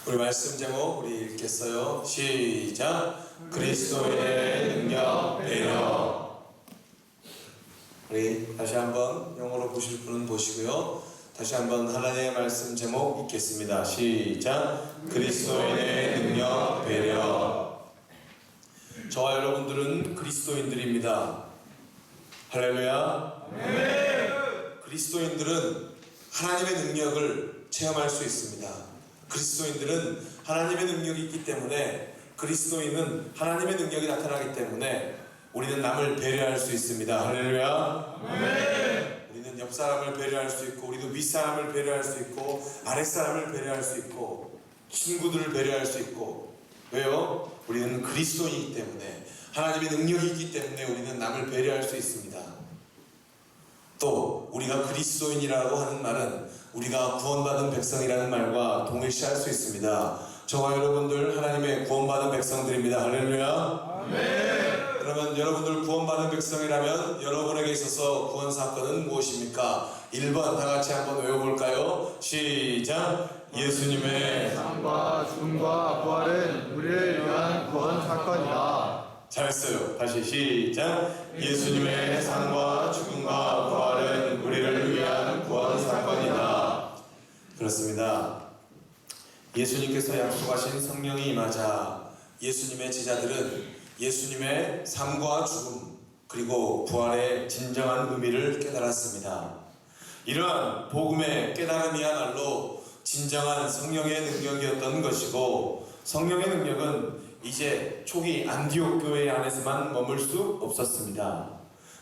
우리 말씀 제목 우리 읽겠어요. 시작. 그리스도의 능력 배려. 우리 다시 한번 영어로 보실 분은 보시고요. 다시 한번 하나님의 말씀 제목 읽겠습니다. 시작. 그리스도의 능력 배려. 저와 여러분들은 그리스도인들입니다. 할렐루야. 그리스도인들은 하나님의 능력을 체험할 수 있습니다. 그리스도인들은 하나님의 능력이 있기 때문에, 그리스도인은 하나님의 능력이 나타나기 때문에 우리는 남을 배려할 수 있습니다. 할렐루야. 우리는 옆 사람을 배려할 수 있고, 우리도 윗 사람을 배려할 수 있고, 아랫 사람을 배려할 수 있고, 친구들을 배려할 수 있고. 왜요? 우리는 그리스도인이기 때문에, 하나님의 능력이 있기 때문에 우리는 남을 배려할 수 있습니다. 또 우리가 그리스도인이라고 하는 말은 우리가 구원받은 백성이라는 말과 동일시할 수 있습니다. 저와 여러분들 하나님의 구원받은 백성들입니다. 할렐루야. 그러면 여러분들 구원받은 백성이라면 여러분에게 있어서 구원 사건은 무엇입니까? 1번 다 같이 한번 외워볼까요? 시작. 예수님의 삶과 죽음과 부활은 우리를 위한 구원 사건이다. 잘했어요. 다시 시작. 예수님의 삶과 죽음과 부활은 우리를 위한 구원 사건이다. 그렇습니다. 예수님께서 약속하신 성령이 임하자 예수님의 제자들은 예수님의 삶과 죽음 그리고 부활의 진정한 의미를 깨달았습니다. 이러한 복음의 깨달음이야말로 진정한 성령의 능력이었던 것이고, 성령의 능력은 이제 초기 안디옥 교회 안에서만 머물 수 없었습니다.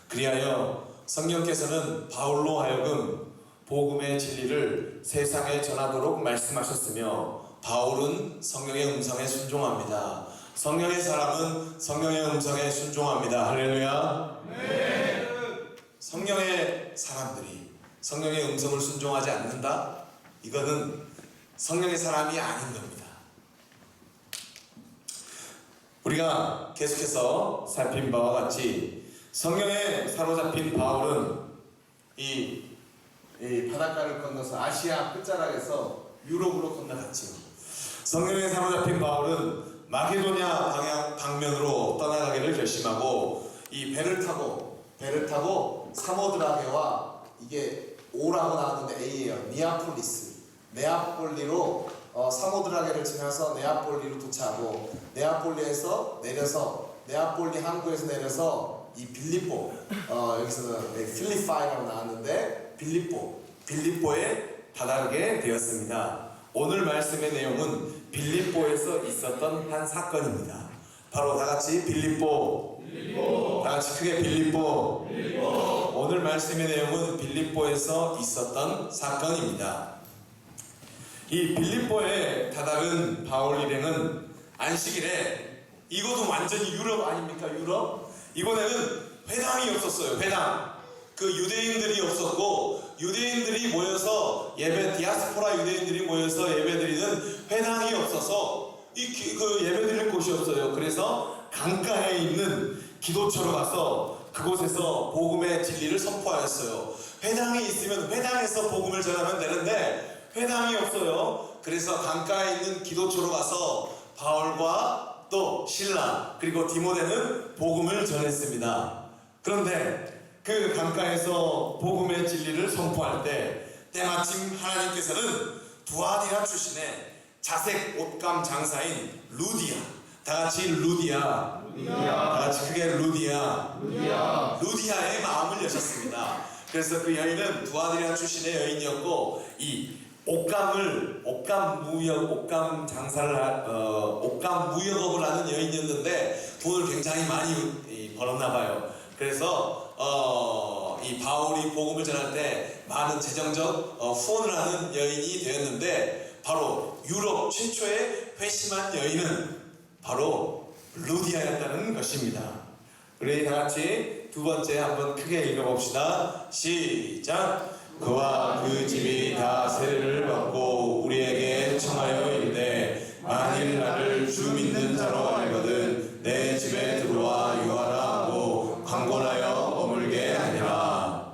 그리하여 성령께서는 바울로 하여금 복음의 진리를 세상에 전하도록 말씀하셨으며, 바울은 성령의 음성에 순종합니다. 성령의 사람은 성령의 음성에 순종합니다. 할렐루야. 성령의 사람들이 성령의 음성을 순종하지 않는다? 이거는 성령의 사람이 아닌 겁니다. 우리가 계속해서 살핀 바와 같이 성령에 사로잡힌 바울은 이 바닷가를 건너서 아시아 끝자락에서 유럽으로 건너갔지요. 성령에 사로잡힌 바울은 마게도냐 방면으로 떠나가기를 결심하고 이 배를 타고 사모드라게와, 이게 O라고 나왔는데 A예요. 네아폴리로 사모드라게를 지나서 네아폴리로 도착하고, 네아폴리에서 내려서 네아폴리 항구에서 내려서 이 빌립보, 여기서는 필리파이라고 나왔는데 빌립보에 다다르게 되었습니다. 오늘 말씀의 내용은 빌립보에서 있었던 한 사건입니다. 바로 다같이 빌립보. 다같이 크게 빌립보. 오늘 말씀의 내용은 빌립보에서 있었던 사건입니다. 이 빌립보에 다다른 바울 일행은 안식일에, 이것도 완전히 유럽 아닙니까? 유럽? 이번에는 회당이 없었어요. 회당. 그 유대인들이 없었고, 유대인들이 모여서 디아스포라 유대인들이 모여서 예배드리는 회당이 없어서 그 예배드릴 곳이 없어요. 그래서 강가에 있는 기도처로 가서 그곳에서 복음의 진리를 선포하였어요. 회당이 있으면 회당에서 복음을 전하면 되는데 회당이 없어요. 그래서 강가에 있는 기도처로 가서 바울과 또 실라 그리고 디모데는 복음을 전했습니다. 그런데 그 강가에서 복음의 진리를 선포할 때 때마침 하나님께서는 두아디라 출신의 자색 옷감 장사인 루디아, 다같이 루디아, 다같이 크게 루디아의 마음을 여셨습니다. 그래서 그 여인은 두아디라 출신의 여인이었고, 이 옷감 무역업을 하는 여인이었는데 돈을 굉장히 많이 벌었나봐요. 그래서 이 바울이 복음을 전할 때 많은 재정적 후원을 하는 여인이 되었는데, 바로 유럽 최초의 회심한 여인은 바로 루디아였다는 것입니다. 우리 다같이 두 번째 한번 크게 읽어봅시다. 시작. 그와 그 집이 다 세례를 받고 우리에게 청하여 이르되, 만일 나를 주 믿는 자로 알거든 내 집에 들어와 유하라 하고 강권하여 머물게 하니라.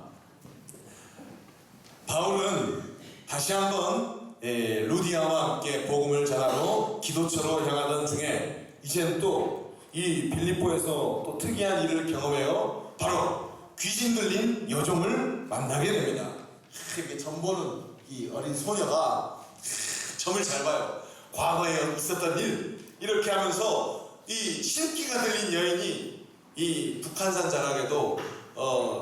바울은 다시 한번 루디아와 함께 복음을 전하러 기도처로 향하던 중에 이제는 또 이 빌립보에서 또 특이한 일을 경험해요. 바로 귀신 들린 여종을 만나게 됩니다. 이렇게 점 보는 이 어린 소녀가 점을 잘 봐요. 과거에 있었던 일 이렇게 하면서 이 신기가 들린 여인이 이 북한산 자락에도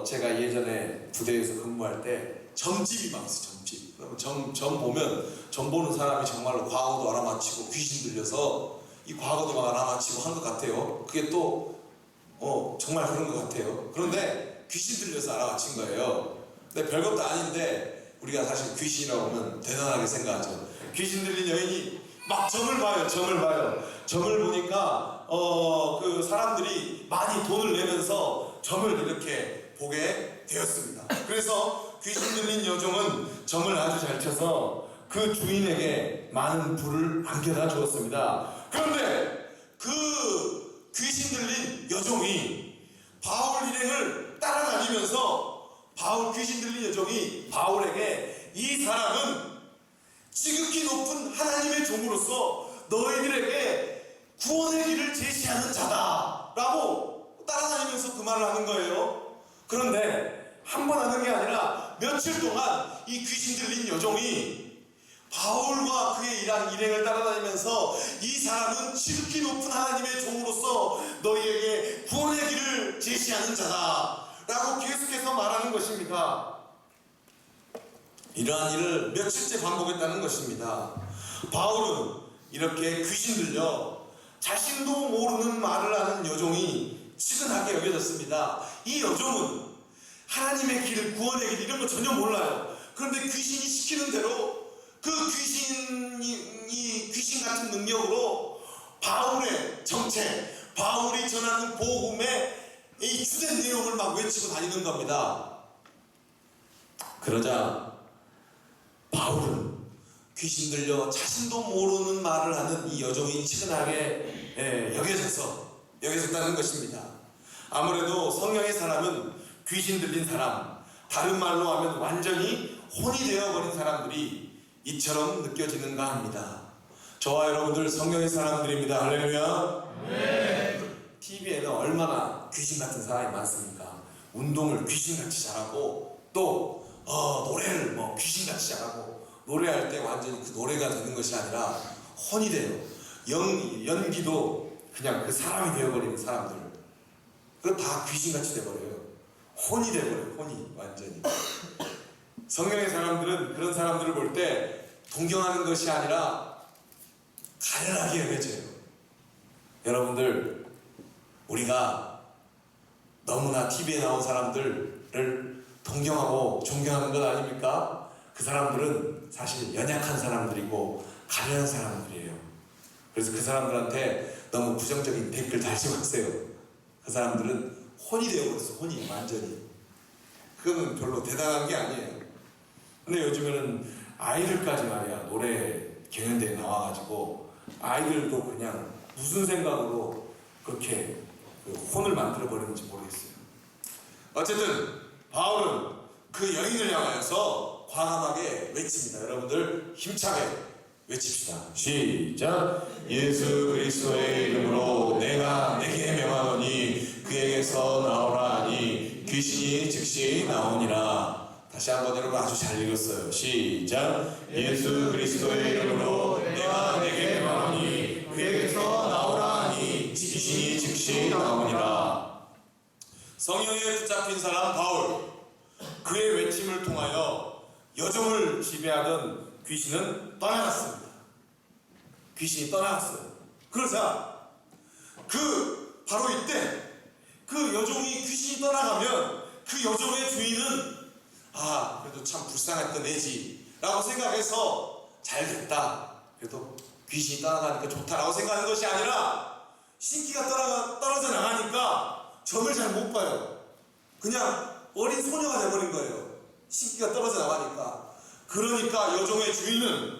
제가 예전에 부대에서 근무할 때 점집이 많았어요. 점집. 그러면 점 보면 점 보는 사람이 정말로 과거도 알아맞히고 귀신 들려서 이 과거도 막 알아맞히고 한 것 같아요. 그게 또 정말 그런 것 같아요. 그런데 귀신 들려서 알아맞힌 거예요. 근데 별것도 아닌데 우리가 사실 귀신이라고 하면 대단하게 생각하죠. 귀신 들린 여인이 막 점을 봐요. 점을 보니까 그 사람들이 많이 돈을 내면서 점을 이렇게 보게 되었습니다. 그래서 귀신 들린 여종은 점을 아주 잘 쳐서 그 주인에게 많은 부를 안겨다 주었습니다. 그런데 그 귀신 들린 여종이 바울 일행을 따라다니면서 귀신 들린 여종이 바울에게 이 사람은 지극히 높은 하나님의 종으로서 너희들에게 구원의 길을 제시하는 자다 라고 따라다니면서 그 말을 하는 거예요. 그런데 한 번 하는 게 아니라 며칠 동안 이 귀신 들린 여종이 바울과 그의 일행을 따라다니면서 이 사람은 지극히 높은 하나님의 종으로서 너희에게 구원의 길을 제시하는 자다 라고 계속해서 말하는 것입니다. 이러한 일을 며칠째 반복했다는 것입니다. 바울은 이렇게 귀신 들려 자신도 모르는 말을 하는 여종이 치근하게 여겨졌습니다. 이 여종은 하나님의 길, 구원의 길 이런 거 전혀 몰라요. 그런데 귀신이 시키는 대로 그 귀신 같은 능력으로 바울의 정체, 바울이 전하는 복음의 이 주된 내용을 막 외치고 다니는 겁니다. 그러자 바울은 귀신 들려 자신도 모르는 말을 하는 이 여종이 치근하게 여겨졌다는 것입니다. 아무래도 성령의 사람은 귀신 들린 사람, 다른 말로 하면 완전히 혼이 되어버린 사람들이 이처럼 느껴지는가 합니다. 저와 여러분들 성령의 사람들입니다. 할렐루야. 네. TV에는 얼마나 귀신 같은 사람이 많습니까? 운동을 귀신같이 잘하고 또 노래를 뭐 귀신같이 잘하고 노래할 때 완전히 그 노래가 되는 것이 아니라 혼이 돼요. 연기도 그냥 그 사람이 되어버리는 사람들, 그거 다 귀신같이 돼버려요. 혼이 돼버려요. 혼이 완전히. 성령의 사람들은 그런 사람들을 볼 때 동경하는 것이 아니라 가련하게 여겨져요. 여러분들, 우리가 너무나 TV에 나온 사람들을 동경하고 존경하는 것 아닙니까? 그 사람들은 사실 연약한 사람들이고 가련한 사람들이에요. 그래서 그 사람들한테 너무 부정적인 댓글 달지 마세요. 그 사람들은 혼이 되어버렸어. 혼이 완전히. 그거는 별로 대단한 게 아니에요. 근데 요즘에는 아이들까지 말이야 노래 경연대에 나와가지고 아이들도 그냥 무슨 생각으로 그렇게 그 혼을 만들어버리는지 모르겠어요. 어쨌든 바울은 그 여인을 향하여서 과감하게 외칩니다. 여러분들 힘차게 외칩시다. 시작. 예수 그리스도의 이름으로 내가 내게 명하노니 그에게서 나오라 하니 귀신이 즉시 나오니라. 다시 한번 여러분 아주 잘 읽었어요. 시작. 예수 그리스도의 이름으로 내가 내게 명하노니 그에게서 나오라 하니 귀신이 즉시 나오니라. 성령에 붙잡힌 사람 바울, 그의 외침을 통하여 여종을 지배하던 귀신은 떠나갔습니다. 귀신이 떠나갔어요. 그러자 바로 이때 그 여종이 귀신이 떠나가면 그 여종의 주인은 그래도 참 불쌍했던 애지 라고 생각해서 잘됐다, 그래도 귀신이 떠나가니까 좋다라고 생각하는 것이 아니라 신기가 떨어져 나가니까 점을 잘 못 봐요. 그냥 어린 소녀가 돼버린 거예요. 신기가 떨어져 나가니까. 그러니까 여종의 주인은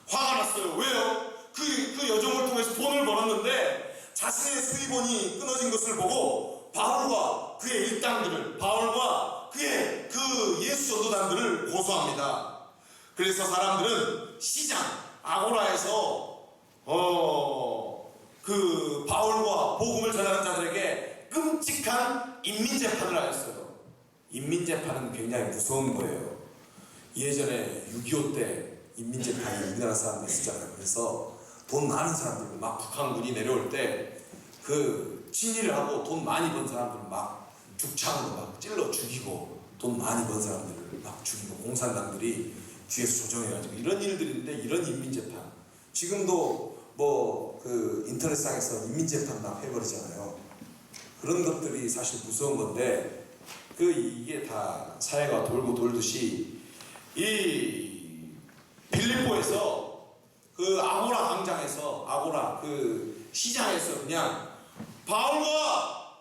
화가 났어요. 왜요? 그 여종을 통해서 돈을 벌었는데 자신의 수입원이 끊어진 것을 보고 바울과 그의 일당들을, 바울과 그의 그 예수 전도단들을 고소합니다. 그래서 사람들은 시장 아고라에서 복음을 전하는 자들에게 끔찍한 인민재판을 하였어요. 인민재판은 굉장히 무서운 거예요. 예전에 6.25 때 인민재판이 우리나라 사람들 있었잖아요. 그래서 돈 많은 사람들, 막 북한군이 내려올 때 그 친일을 하고 돈 많이 번 사람들 막 죽창으로 막 찔러 죽이고, 돈 많이 번 사람들을 막 죽이고, 공산당들이 뒤에서 조정해가지고 이런 일들인데, 이런 인민재판 지금도 뭐 그 인터넷상에서 인민재판 막 해버리잖아요. 그런 것들이 사실 무서운 건데, 이게 다 사회가 돌고 돌듯이 이 빌립보에서 그 아고라 광장에서, 아고라 그 시장에서 그냥 바울과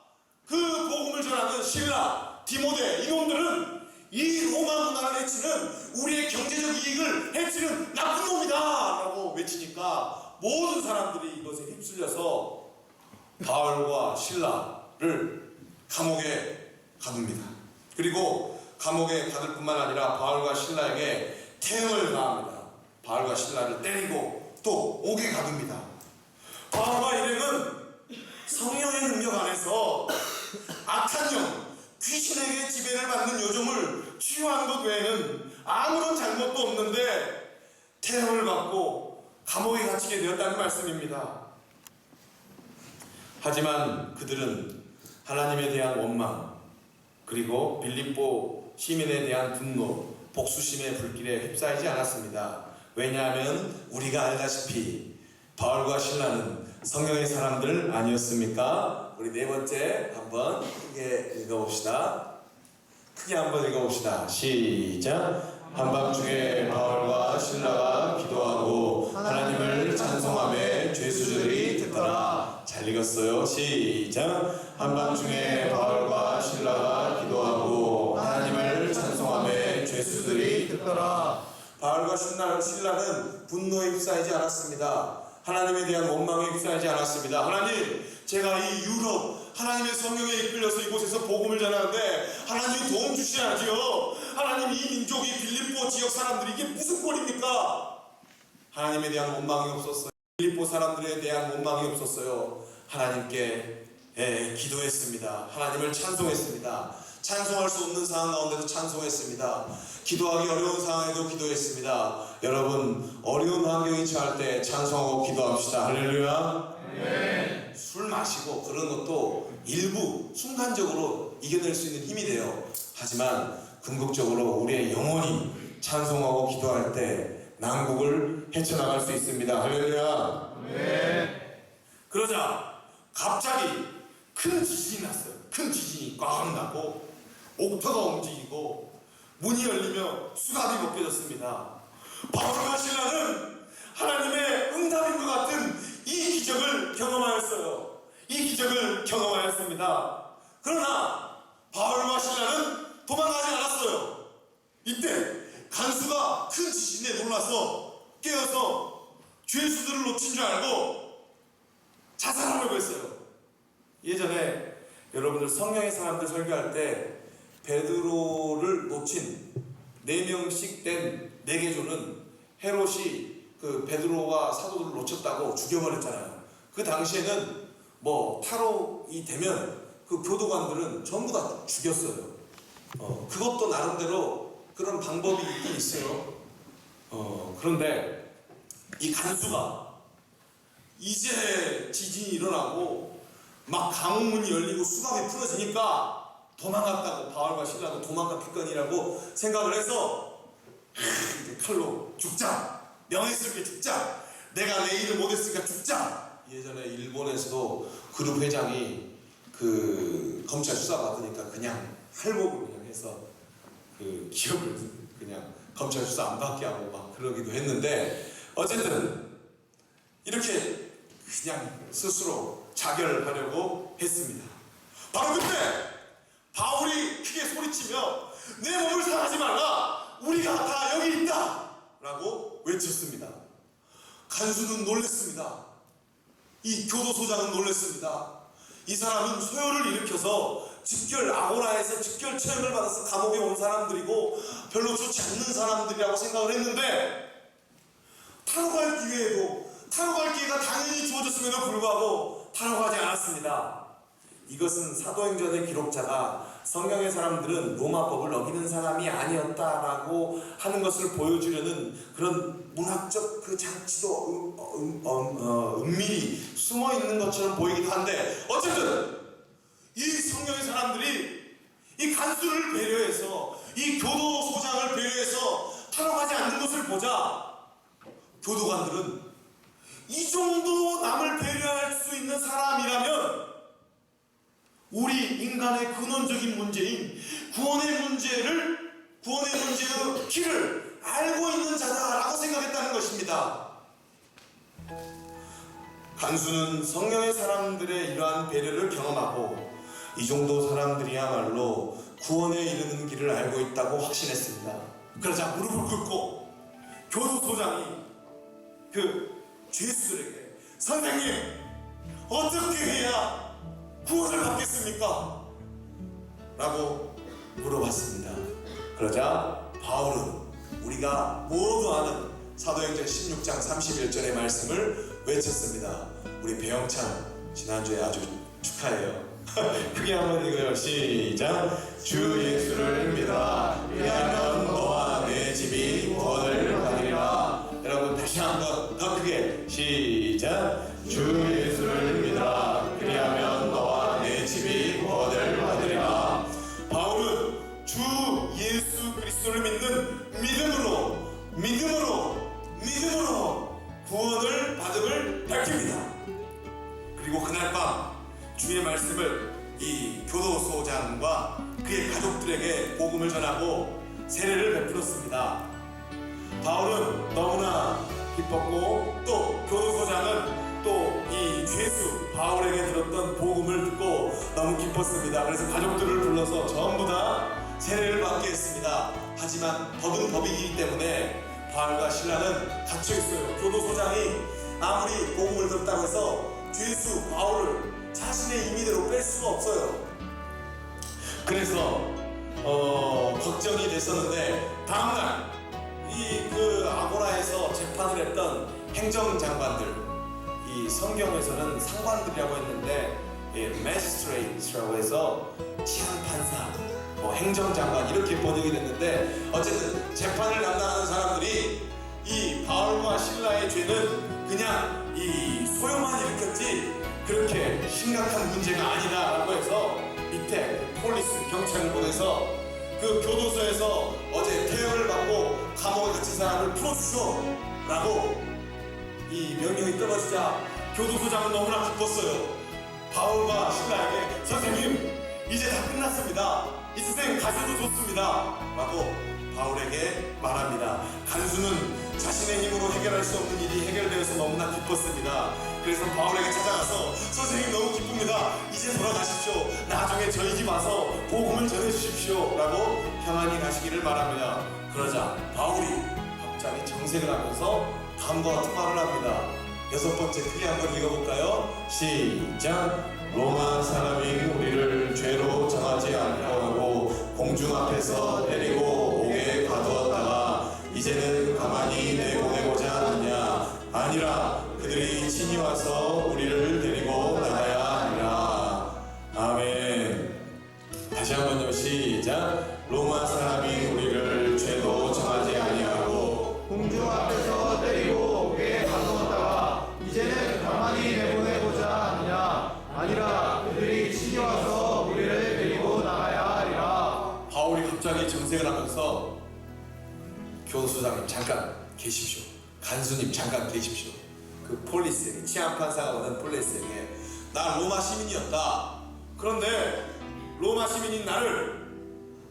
그 복음을 전하는 실라, 디모데 이놈들은 이 로마 문화를 해치는, 우리의 경제적 이익을 해치는 나쁜 놈이다 라고 외치니까 모든 사람들이 이것에 휩쓸려서 바울과 실라를 감옥에 가둡니다. 그리고 감옥에 가둘 뿐만 아니라 바울과 실라에게 태형을 가합니다. 바울과 실라를 때리고 또 옥에 가둡니다. 바울과 일행은 성령의 능력 안에서 악한 영, 귀신에게 지배를 받는 요정을 치유한 것 외에는 아무런 잘못도 없는데 태형을 받고 감옥에 갇히게 되었다는 말씀입니다. 하지만 그들은 하나님에 대한 원망, 그리고 빌립보 시민에 대한 분노, 복수심의 불길에 휩싸이지 않았습니다. 왜냐하면 우리가 알다시피 바울과 실라는 성령의 사람들 아니었습니까? 우리 네 번째 한번 크게 읽어봅시다. 크게 한번 읽어봅시다. 시작. 한밤중에 바울과 실라가 기도하고 하나님을 찬송하며 죄수들이 듣더라. 잘 읽었어요. 시작. 한밤중에 바울과 실라가 기도하고 하나님을 찬송하며 죄수들이 듣더라. 바울과 실라는 분노에 휩싸이지 않았습니다. 하나님에 대한 원망에 휩싸이지 않았습니다. 하나님, 제가 이 유럽 하나님의 성령에 이끌려서 이곳에서 복음을 전하는데 하나님이 도움 주셔야지요. 하나님, 이 민족이 빌립보 지역 사람들이 이게 무슨 꼴입니까? 하나님에 대한 원망이 없었어요. 빌립보 사람들에 대한 원망이 없었어요. 하나님께 기도했습니다. 하나님을 찬송했습니다. 찬송할 수 없는 상황 가운데도 찬송했습니다. 기도하기 어려운 상황에도 기도했습니다. 여러분, 어려운 환경에 처할 때 찬송하고 기도합시다. 할렐루야. 네. 술 마시고 그런 것도 일부 순간적으로 이겨낼 수 있는 힘이 돼요. 하지만 궁극적으로 우리의 영혼이 찬송하고 기도할 때 난국을 헤쳐나갈 수 있습니다. 할렐루야. 네. 그러자 갑자기 큰 지진이 났어요. 큰 지진이 꽉 나고 옥터가 움직이고 문이 열리며 수갑이 벗겨졌습니다. 바울과 실라는 하나님의 응답인 것 같은 이 기적을 경험하였어요. 이 기적을 경험하였습니다. 그러나 바울과 실라는 도망가지 않았어요. 이때 간수가 큰 지진에 놀라서 깨어서 죄수들을 놓친 줄 알고 자살하려고 했어요. 예전에 여러분들 성령의 사람들 설교할 때 베드로를 놓친 4명씩 된 4개조는 헤롯이 그 베드로와 사도들을 놓쳤다고 죽여버렸잖아요. 그 당시에는 뭐 탈옥이 되면 그 교도관들은 전부 다 죽였어요. 그것도 나름대로 그런 방법이 있긴 있어요. 그런데 이 간수가 이제 지진이 일어나고 막 감옥문이 열리고 수갑이 풀어지니까 도망갔다고, 바울과 실라도 도망갔겠거니라고 생각을 해서 이제 칼로 죽자, 명예스럽게 죽자, 내가 내 일을 못했으니까 죽자. 예전에 일본에서도 그룹 회장이 그 검찰 수사 받으니까 그냥 할복을 그냥 해서 그 기업을 그냥 검찰 수사 안 받게 하고 막 그러기도 했는데, 어쨌든 이렇게 그냥 스스로 자결하려고 했습니다. 바로 그때 바울이 크게 소리치며 내 몸을 상하지 말라, 우리가 다 여기 있다 라고 외쳤습니다. 간수는 놀랐습니다. 이 교도소장은 놀랐습니다. 이 사람은 소요를 일으켜서 직결 아고라에서 직결 처형을 받아서 감옥에 온 사람들이고 별로 좋지 않는 사람들이라고 생각을 했는데, 탈옥할 기회에도 탈옥할 기회가 당연히 주어졌음에도 불구하고 하라고 하지 않았습니다. 이것은 사도행전의 기록자가 성경의 사람들은 로마법을 어기는 사람이 아니었다라고 하는 것을 보여주려는 그런 문학적 그 장치도 은밀히 숨어 있는 것처럼 보이기도 한데, 어쨌든 이 성경의 사람들이 이 간수를 배려해서 이 교도소장을 배려해서 타락하지 않는 것을 보자 교도관들은 이 정도 남을 배려할 수 있는 사람이라면 우리 인간의 근원적인 문제인 구원의 문제의 길을 알고 있는 자다라고 생각했다는 것입니다. 간수는 성령의 사람들의 이러한 배려를 경험하고 이 정도 사람들이야말로 구원에 이르는 길을 알고 있다고 확신했습니다. 그러자 무릎을 꿇고 교도소장이 그 죄수들에게 선생님, 어떻게 해야 구원을 받겠습니까? 라고 물어봤습니다. 그러자 바울은 우리가 모두 아는 사도행전 16장 31절의 말씀을 외쳤습니다. 우리 배영찬 지난주에 아주 축하해요. 크게 한번 읽어요. 시작. 주 예수를 믿어 왜냐하면 너와 내 집이 구원을 받으리라. 여러분 다시 한번 더 크게 시작. 주 예수를 믿어 그리하면 너와 내 집이 구원을 받으리라. 바울은 주 예수 그리스도를 믿는 믿음으로 구원을 받음을 밝힙니다. 그리고 그날 밤 주의 말씀을 이 교도소장과 그의 가족들에게 복음을 전하고 세례를 베풀었습니다. 바울은 너무나 기뻤고 또 교도소장은 또 이 죄수 바울에게 들었던 복음을 듣고 너무 기뻤습니다. 그래서 가족들을 불러서 전부 다 세례를 받게 했습니다. 하지만 법은 법이기 때문에 바울과 신라는 갇혀 있어요. 교도소장이 아무리 복음을 들었다고 해서 죄수 바울을 자신의 임의대로 뺄 수가 없어요. 그래서 걱정이 됐었는데 다음날 이 그 아고라에서 재판을 했던 행정장관들, 이 성경에서는 상관들이라고 했는데 매지스트레이트라고 해서 치안판사, 행정장관 이렇게 번역이 됐는데, 어쨌든 재판을 담당하는 사람들이 이 바울과 신라의 죄는 그냥 이 소요만 일으켰지 그렇게 심각한 문제가 아니다라고 해서 밑에 폴리스 경찰을 보내서 그 교도소에서 어제 퇴역을 받고 감옥에 갇힌 사람을 풀어주소 라고 이 명령이 떨어지자 교도소장은 너무나 기뻤어요. 바울과 신라에게 선생님 이제 다 끝났습니다. 이 세상 가셔도 좋습니다 라고 바울에게 말합니다. 간수는 자신의 힘으로 해결할 수 없는 일이 해결되어서 너무나 기뻤습니다. 그래서 바울에게 찾아가서 선생님 너무 기쁩니다. 이제 돌아가십시오. 나중에 저희 집 와서 복음을 전해주십시오 라고 평안히 가시기를 바랍니다. 그러자 바울이 갑자기 정색을 하면서 다음과 같은 말을 합니다. 6번째 크게 한번 읽어볼까요? 시작. 로마 사람이 우리를 죄로 정하지 않고 공중 앞에서 데리고 옥에 가두었다가 이제는 가만히 내보내고자 하느냐? 아니라 그들이 친히 와서 우리를 데리고 나가야 하리라. 아멘. 다시 한번요. 시작. 로마 사람이 우리를 죄로 정하지 아니하고 공중 앞에서 데리고 옥에 가두었다가 이제는 가만히 내보내고자 하느냐? 아니라 그들이 친히 와서 우리를 데리고 나가야 하리라. 바울이 갑자기 정색을 하면서 교도소장님 잠깐 계십시오. 간수님 잠깐 계십시오. 그 폴리스에게, 치안판사가 오는 폴리스에게 나 로마 시민이었다. 그런데 로마 시민인 나를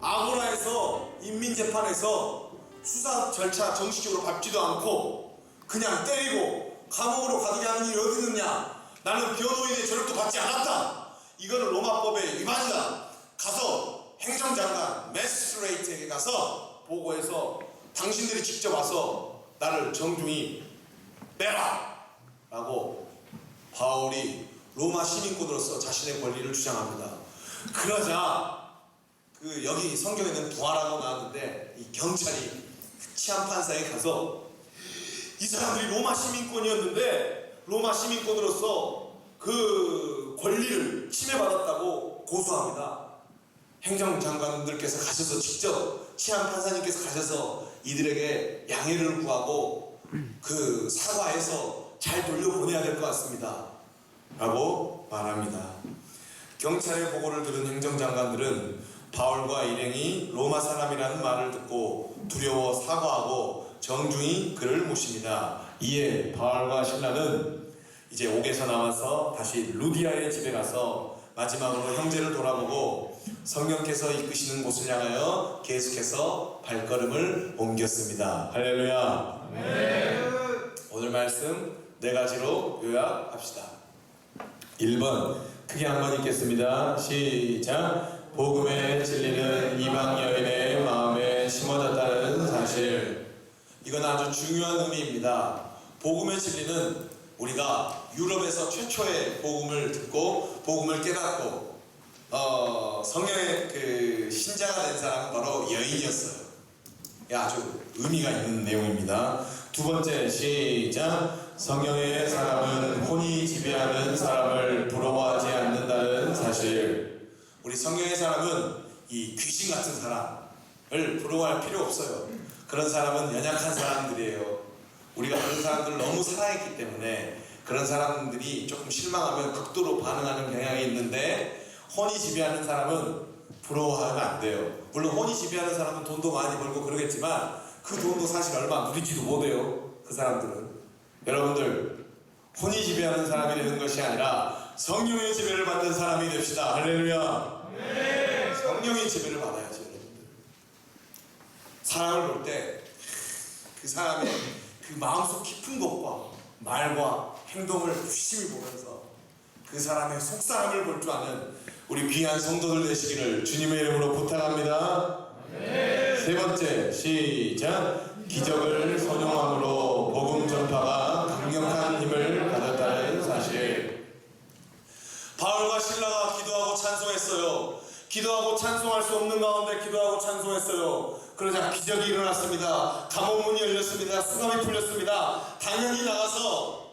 아고라에서 인민재판에서 수사 절차 정식적으로 밟지도 않고 그냥 때리고 감옥으로 가두게 하는 일이 어디 있느냐? 나는 변호인의 저력도 받지 않았다. 이거는 로마법의 위반이다. 가서 행정장관 매지스트레이트에게 가서 보고해서 당신들이 직접 와서 나를 정중히 빼라 라고 바울이 로마 시민권으로서 자신의 권리를 주장합니다. 그러자 그 여기 성경에는 부하라고 나왔는데 이 경찰이 치안판사에 가서 이 사람들이 로마 시민권이었는데 로마 시민권으로서 그 권리를 침해받았다고 고소합니다. 행정장관들께서 가셔서 직접 치안 판사님께서 가셔서 이들에게 양해를 구하고 그 사과해서 잘 돌려보내야 될 것 같습니다. 라고 말합니다. 경찰의 보고를 들은 행정장관들은 바울과 일행이 로마 사람이라는 말을 듣고 두려워 사과하고 정중히 그를 모십니다. 이에 바울과 신라는 이제 옥에서 나와서 다시 루디아의 집에 가서 마지막으로 형제를 돌아보고 성령께서 이끄시는 곳을 향하여 계속해서 발걸음을 옮겼습니다. 할렐루야. 오늘 말씀 네 가지로 요약합시다. 1번 크게 한번 읽겠습니다. 시작. 복음의 진리는 이방 여인의 마음에 심어졌다는 사실. 이건 아주 중요한 의미입니다. 복음의 진리는 우리가 유럽에서 최초의 복음을 듣고 복음을 깨닫고 성령의 그 신자가 된 사람은 바로 여인이었어요. 아주 의미가 있는 내용입니다. 두 번째 시작. 성령의 사람은 혼이 지배하는 사람을 부러워하지 않는다는 사실. 우리 성령의 사람은 이 귀신 같은 사람을 부러워할 필요 없어요. 그런 사람은 연약한 사람들이에요. 우리가 그런 사람들을 너무 사랑했기 때문에 그런 사람들이 조금 실망하면 극도로 반응하는 경향이 있는데, 혼이 지배하는 사람은 부러워하면 안 돼요. 물론 혼이 지배하는 사람은 돈도 많이 벌고 그러겠지만 그 돈도 사실 얼마 누리지도 못해요. 그 사람들은. 여러분들, 혼이 지배하는 사람이 되는 것이 아니라 성령의 지배를 받는 사람이 됩시다. 할렐루야. 성령의 지배를 받아야지. 여러분들, 사람을 볼 때 그 사람의 그 마음속 깊은 것과 말과 행동을 유심히 보면서 그 사람의 속사람을 볼 줄 아는 우리 귀한 성도들 되시기를 주님의 이름으로 부탁합니다. 세 번째 시작. 기적을 선용함으로 복음 전파가 강력한 힘을 가졌다는 사실. 바울과 신라가 기도하고 찬송했어요. 기도하고 찬송할 수 없는 가운데 기도하고 찬송했어요. 그러자 기적이 일어났습니다. 감옥 문이 열렸습니다. 수감이 풀렸습니다. 당연히 나가서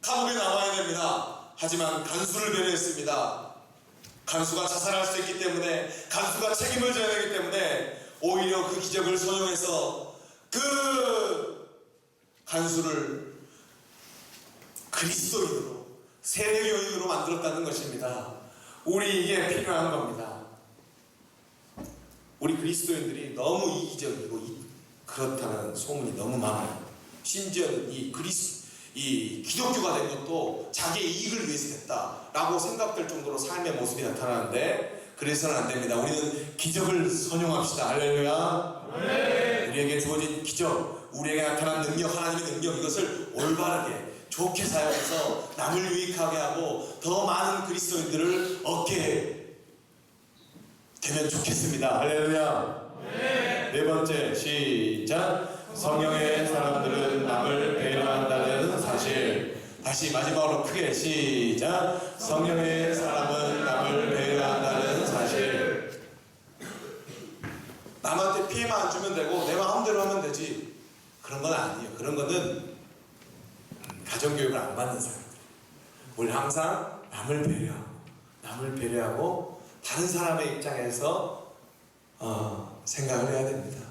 감옥에 나와야 됩니다. 하지만 간수를 배려했습니다. 간수가 자살할 수 있기 때문에, 간수가 책임을 져야 되기 때문에 오히려 그 기적을 선용해서 그 간수를 그리스도인으로, 세례교인으로 만들었다는 것입니다. 우리 이게 필요한 겁니다. 우리 그리스도인들이 너무 이기적이고 그렇다는 소문이 너무 많아요. 심지어는 이 기독교가 된 것도 자기의 이익을 위해서 됐다라고 생각될 정도로 삶의 모습이 나타나는데, 그래서는 안 됩니다. 우리는 기적을 선용합시다. 할렐루야. 우리에게 주어진 기적, 우리에게 나타난 능력, 하나님의 능력, 이것을 올바르게 좋게 사용해서 남을 유익하게 하고 더 많은 그리스도인들을 얻게 되면 좋겠습니다. 할렐루야. 네 번째 시작. 성령의 사람들은 남을 배려한다는 사실. 다시 마지막으로 크게 시작. 성령의 사람은 남을 배려한다는 사실. 남한테 피해만 안 주면 되고 내 마음대로 하면 되지, 그런 건 아니에요. 그런 거는 가정교육을 안 받는 사람들. 우리 항상 남을 배려하고 다른 사람의 입장에서 생각을 해야 됩니다.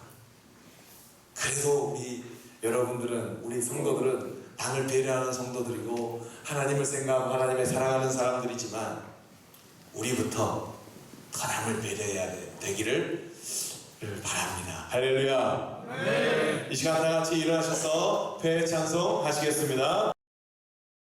그래도 우리 여러분들은, 우리 성도들은 남을 배려하는 성도들이고 하나님을 생각하고 하나님을 사랑하는 사람들이지만 우리부터 더 남을 배려해야 되기를 바랍니다. 할렐루야. 이 시간 다 같이 일어나셔서 폐 찬송 하시겠습니다.